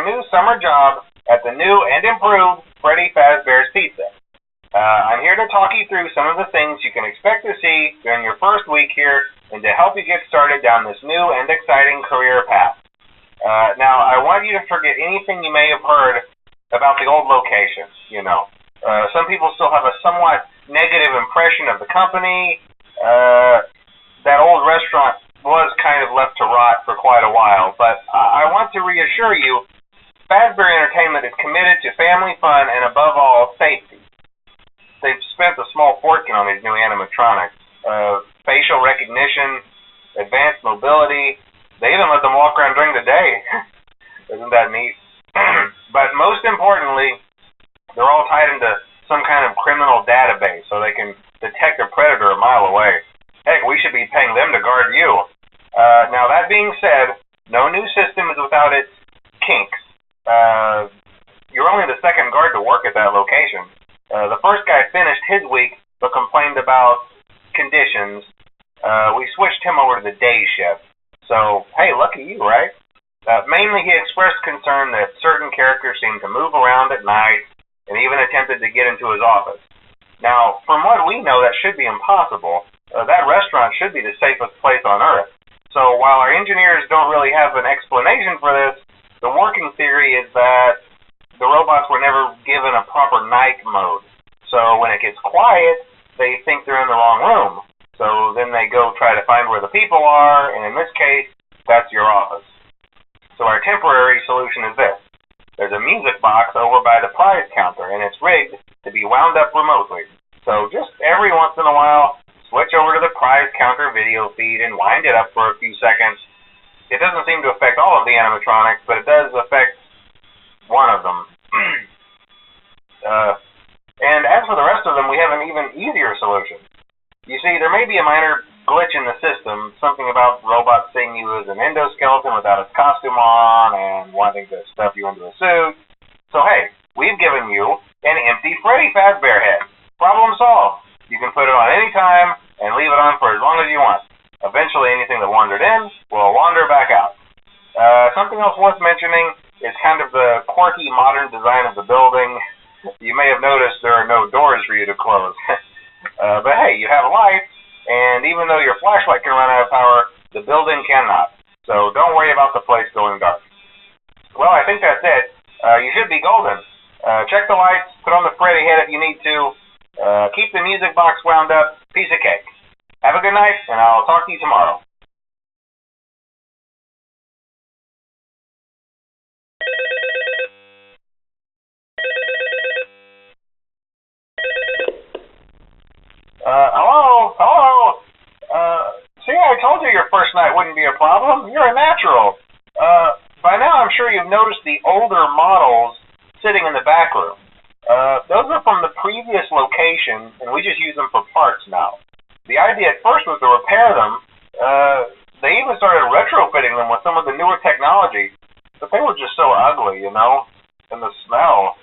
your new summer job at the new and improved Freddy Fazbear's Pizza. I'm here to talk you through some of the things you can expect to see during your first week here and to help you get started down this new and exciting career path. Now, I want you to forget anything you may have heard about the old location, some people still have a somewhat negative impression of the company. That old restaurant was kind of left to rot for quite a while, but I want to reassure you, Fazbear Entertainment is committed to family fun and, above all, safety. They've spent a small fortune on these new animatronics. Facial recognition, advanced mobility. They even let them walk around during the day. Isn't that neat? But most importantly, they're all tied into some kind of criminal database so they can detect a predator a mile away. Heck, we should be paying them to guard you. Now, that being said, no new system is without its kinks. You're only the second guard to work at that location. The first guy finished his week but complained about conditions. We switched him over to the day shift. So, hey, lucky you, right? Mainly he expressed concern that certain characters seemed to move around at night and even attempted to get into his office. Now, from what we know, that should be impossible. That restaurant should be the safest place on Earth. So while our engineers don't really have an explanation for this, the working theory is that the robots were never given a proper night mode. So when it gets quiet, they think they're in the wrong room. So then they go try to find where the people are, and in this case, that's your office. So our temporary solution is this. There's a music box over by the prize counter, and it's rigged to be wound up remotely. So just every once in a while, switch over to the prize counter video feed and wind it up for a few seconds. It doesn't seem to affect all of the animatronics, but it does affect one of them. And as for the rest of them, we have an even easier solution. You see, there may be a minor glitch in the system, something about robots seeing you as an endoskeleton without its costume on and wanting to stuff you into a suit. So hey, we've given you an empty Freddy Fazbear head. Problem solved. You can put it on any time and leave it on for as long as you want. Eventually anything that wandered in will wander back out. Something else worth mentioning is kind of the quirky modern design of the building. You may have noticed there are no doors for you to close. But hey, you have lights, and even though your flashlight can run out of power, the building cannot. So don't worry about the place going dark. Well, I think that's it. You should be golden. Check the lights, put on the Freddy head if you need to. Keep the music box wound up. Piece of cake. Have a good night, and I'll talk to you tomorrow. Hello? See, I told you your first night wouldn't be a problem. You're a natural. By now I'm sure you've noticed the older models sitting in the back room. Those are from the previous location, and we just use them for parts now. The idea at first was to repair them. They even started retrofitting them with some of the newer technology, but they were just so ugly, and the smell.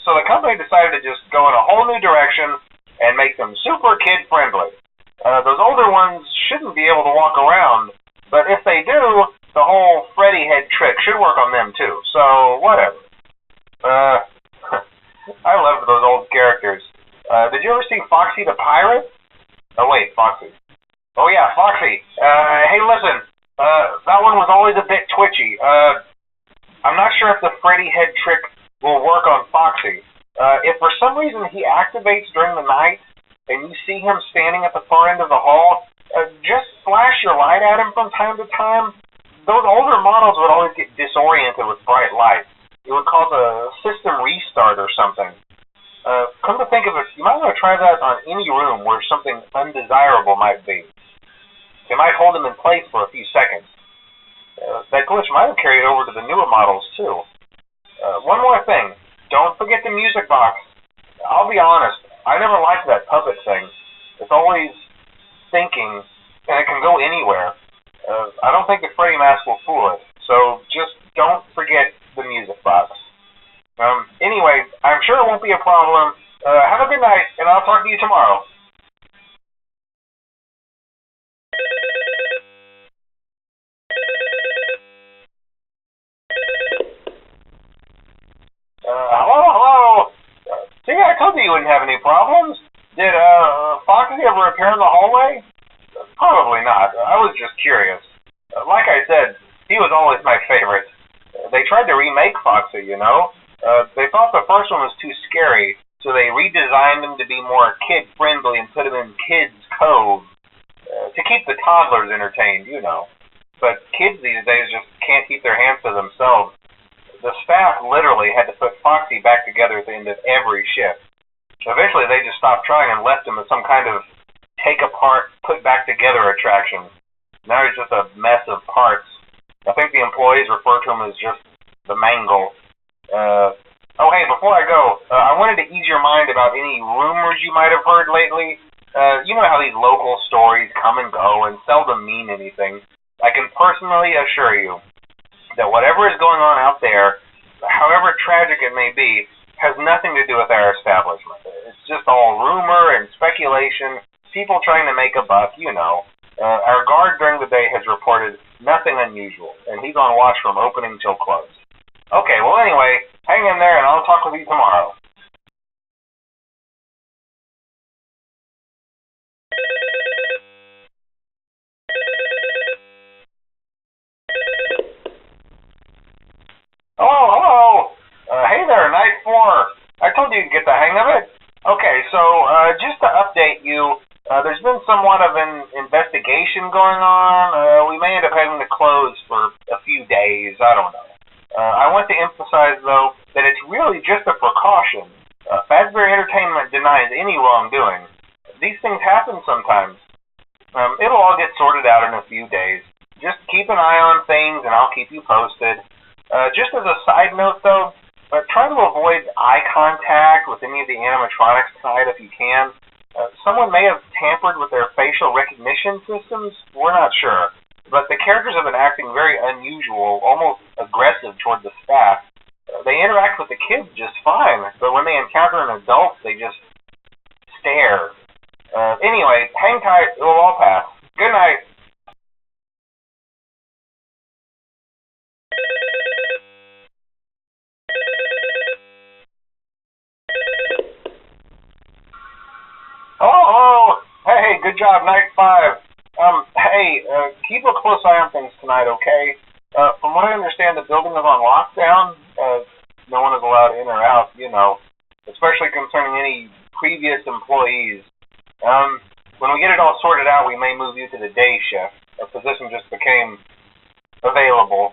So the company decided to just go in a whole new direction and make them super kid-friendly. Those older ones shouldn't be able to walk around, but if they do, the whole Freddy head trick should work on them too, so whatever. I loved those old characters. Did you ever see Foxy the Pirate? Oh wait, Foxy. Oh yeah, Foxy. Hey listen, that one was always a bit twitchy. I'm not sure if the Freddy head trick will work on Foxy. If for some reason he activates during the night and you see him standing at the far end of the hall, just flash your light at him from time to time. Those older models would always get disoriented with bright light. It would cause a system restart or something. Come to think of it, you might want to try that on any room where something undesirable might be. It might hold him in place for a few seconds. That glitch might have carried over to the newer models too. One more thing. Don't forget the music box. I'll be honest, I never liked that puppet thing. It's always thinking, and it can go anywhere. I don't think the Freddy mask will fool it, so just don't forget the music box. Anyway, I'm sure it won't be a problem. Have a good night, and I'll talk to you tomorrow. didn't have any problems. Did Foxy ever appear in the hallway? Probably not. I was just curious. Like I said, he was always my favorite. They tried to remake Foxy, you know. They thought the first one was too scary, so they redesigned him to be more kid-friendly and put him in Kids Cove to keep the toddlers entertained, you know. But kids these days just can't keep their hands to themselves. The staff literally had to put Foxy back together at the end of every shift. Eventually, they just stopped trying and left him as some kind of take-apart, put-back-together attraction. Now he's just a mess of parts. I think the employees refer to him as just the mangle. Oh, hey, before I go, I wanted to ease your mind about any rumors you might have heard lately. You know how these local stories come and go and seldom mean anything. I can personally assure you that whatever is going on out there, however tragic it may be, has nothing to do with our establishment. It's just all rumor and speculation, people trying to make a buck, you know. Our guard during the day has reported nothing unusual, and he's on watch from opening till close. Okay, well anyway, hang in there and I'll talk with you tomorrow. Hello. Hey there, Night 4. I told you to get the hang of it. Okay, so just to update you, there's been somewhat of an investigation going on. We may end up having to close for a few days. I don't know. I want to emphasize, though, that it's really just a precaution. Fazbear Entertainment denies any wrongdoing. These things happen sometimes. It'll all get sorted out in a few days. Just keep an eye on things, and I'll keep you posted. Just as a side note, though, try to avoid eye contact with any of the animatronics tonight if you can. Someone may have tampered with their facial recognition systems. We're not sure. But the characters have been acting very unusual, almost aggressive toward the staff. They interact with the kids just fine, but when they encounter an adult, they just stare. Anyway, hang tight. It'll all pass. Good night. Hello. Hey, good job, Night 5. Keep a close eye on things tonight, okay? From what I understand, the building is on lockdown. No one is allowed in or out, you know, especially concerning any previous employees. When we get it all sorted out, we may move you to the day shift. A position just became available.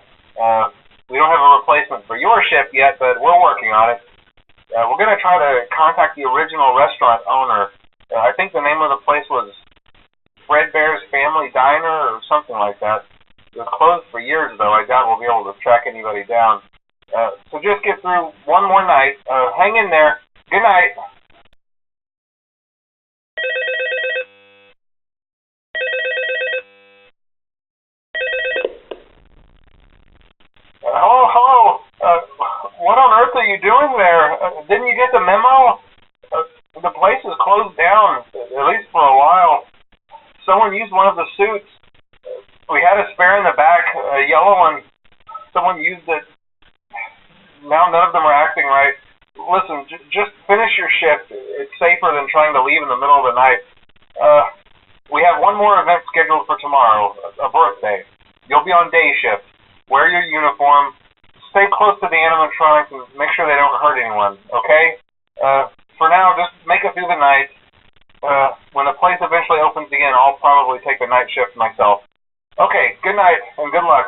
We don't have a replacement for your shift yet, but we're working on it. We're going to try to contact the original restaurant owner. I think the name of the place was Fredbear's Family Diner or something like that. It was closed for years, though. I doubt we'll be able to track anybody down. So just get through one more night. Hang in there. Good night. Hello. What on earth are you doing there? Didn't you get the memo? The place is closed down, at least for a while. Someone used one of the suits. We had a spare in the back, a yellow one. Someone used it. Now none of them are acting right. Listen, just finish your shift. It's safer than trying to leave in the middle of the night. We have one more event scheduled for tomorrow, a birthday. You'll be on day shift. Wear your uniform. Stay close to the animatronics and make sure they don't hurt anyone, okay? For now, just make it through the night. When the place eventually opens again, I'll probably take the night shift myself. Okay, good night and good luck.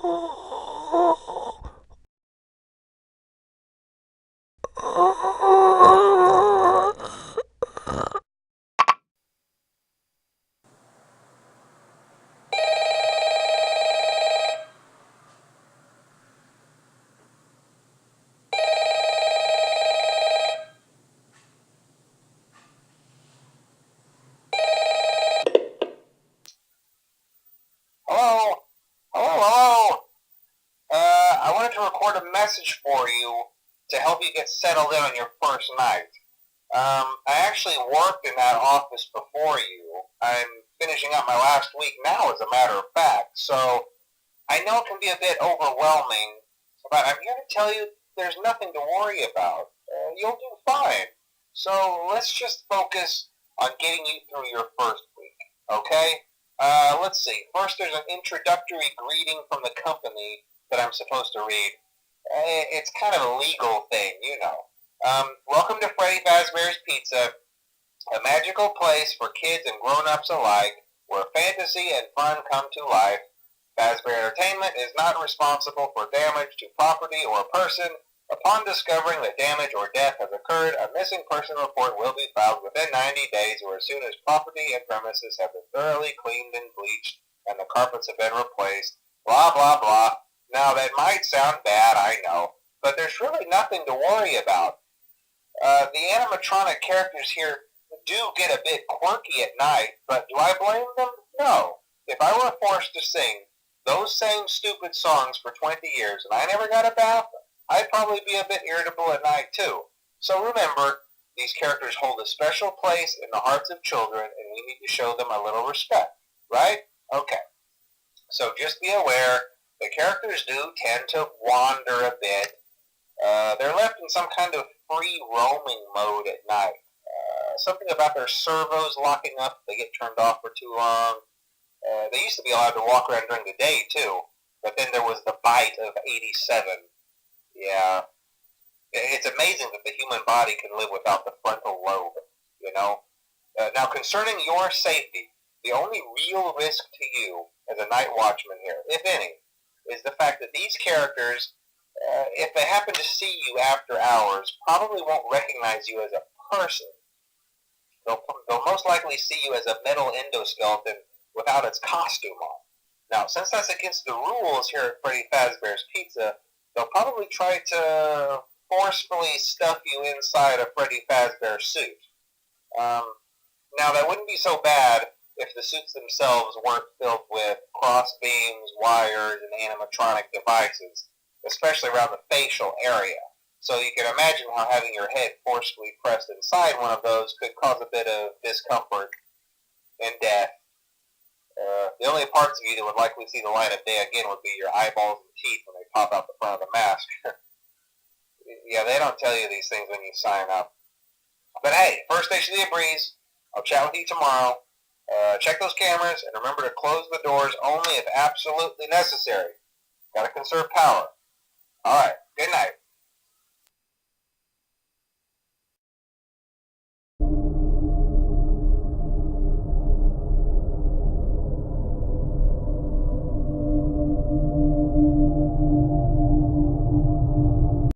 Hello? Hello? I wanted to record a message for you to help you get settled in on your first night. I actually worked in that office before you. I'm finishing up my last week now, as a matter of fact, so I know it can be a bit overwhelming, but I'm here to tell you there's nothing to worry about. You'll do fine. So let's just focus on getting you through your first week, okay? Let's see. First, there's an introductory greeting from the company that I'm supposed to read. It's kind of a legal thing, you know. Welcome to Freddy Fazbear's Pizza, a magical place for kids and grown-ups alike, where fantasy and fun come to life. Fazbear Entertainment is not responsible for damage to property or person. Upon discovering that damage or death has occurred, a missing person report will be filed within 90 days or as soon as property and premises have been thoroughly cleaned and bleached and the carpets have been replaced. Blah, blah, blah. Now, that might sound bad, I know, but there's really nothing to worry about. The animatronic characters here do get a bit quirky at night, but do I blame them? No. If I were forced to sing those same stupid songs for 20 years and I never got a bath, I'd probably be a bit irritable at night too. So remember, these characters hold a special place in the hearts of children and we need to show them a little respect, right? Okay. So just be aware, the characters do tend to wander a bit. They're left in some kind of free roaming mode at night. Something about their servos locking up if they get turned off for too long. They used to be allowed to walk around during the day too, but then there was the bite of 87. Yeah. It's amazing that the human body can live without the frontal lobe, you know? Now, concerning your safety, the only real risk to you as a night watchman here, if any, is the fact that these characters, if they happen to see you after hours, probably won't recognize you as a person. They'll most likely see you as a metal endoskeleton without its costume on. Now, since that's against the rules here at Freddy Fazbear's Pizza, they'll probably try to forcefully stuff you inside a Freddy Fazbear suit. Now, that wouldn't be so bad if the suits themselves weren't filled with cross beams, wires, and animatronic devices, especially around the facial area. So you can imagine how having your head forcefully pressed inside one of those could cause a bit of discomfort and death. The only parts of you that would likely see the light of day again would be your eyeballs and teeth when they pop out the front of the mask. Yeah, they don't tell you these things when you sign up. But hey, first station of the breeze. I'll chat with you tomorrow. Check those cameras and remember to close the doors only if absolutely necessary. Gotta conserve power. Alright, good night.